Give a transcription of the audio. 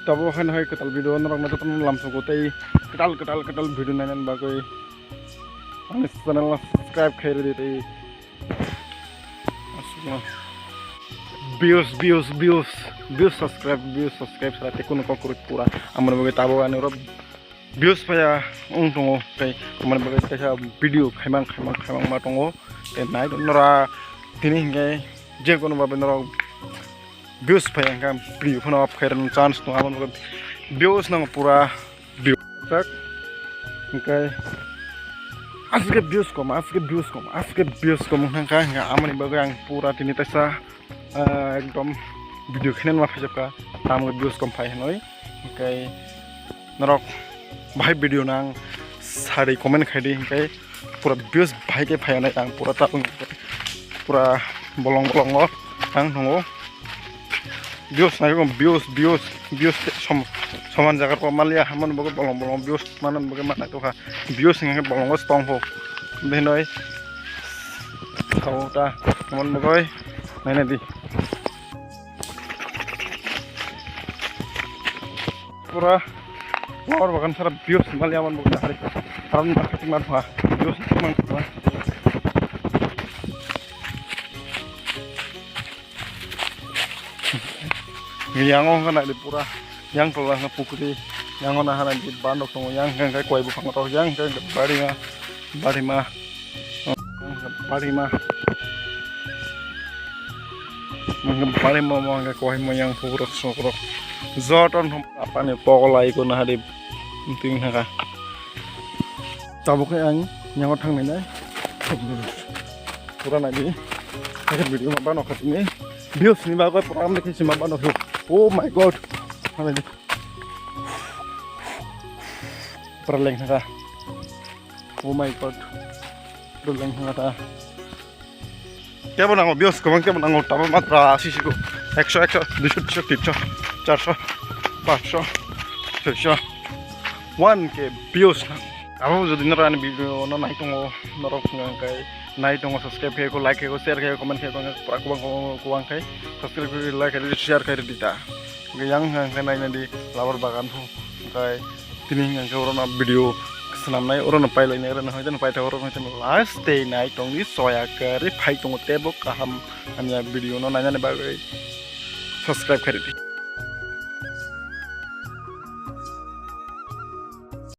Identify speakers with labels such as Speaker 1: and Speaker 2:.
Speaker 1: Tabo kan hai ketal video orang nanti pun langsung kotai ketal video nanan bagai anis channel subscribe khair di tai asma views subscribe sara tekun ko kurut pura amar bagai tabo an ora views paya tongo kai amar bagai kaisa video khaimang ma tongo te nai nora tini ngai je kono babe nora views paya ngam video phone off khairan chance to amon views nang pura view tak kai aske views kom nang ka amani bagang pura tini tasa ekdom video khinen ma phajaka tam views kom phai hanoi kai norok bhai video nang sari comment khaidi kai pura views bhai ke phai nai ang pura ta pura bolong ang nongo views naik views saman jaga ko malia haman bagai bolong views manan bagai mana tuh ha views nggak bolong stong ho behnoi kau ta haman bagai mana di pura luar bahkan sarap views malia haman bagai hari haram marketing mah ha views memang yang orang kan di pura yang pelah ngepukuli yang orang hana di bandok tunggu yang kan kai kue bukan atau yang kan bari mah mau nggak kue mau yang puruk zoton apa nih pokok ikut nah di penting nggak tabuknya yang orang ini pura lagi ada video apa nok ini views ni bagai program ni kisah apa nok. Oh my god, mana ni? Perleng nggak? Oh my god, perleng nggak? Kaya nang bios ko, kaya nang utama matra sisi ko. 100, 200, 300, 400, 500, 600, 1K bios. Ako jadi naran video na naitong narok ngangkay naitong subscribe kayo ko like kayo share kayo comment kayo para kuwang kay subscribe kayo like kayo share kayo dita yang ngangkay na di lawar bagan ho kay tining ngangkay oro na video kesenam nai oro na pailay na oro na hoy na paita oro na last day naitong ni soya kari pai tong tebo kaham anya video no nanya ne bagay subscribe kayo di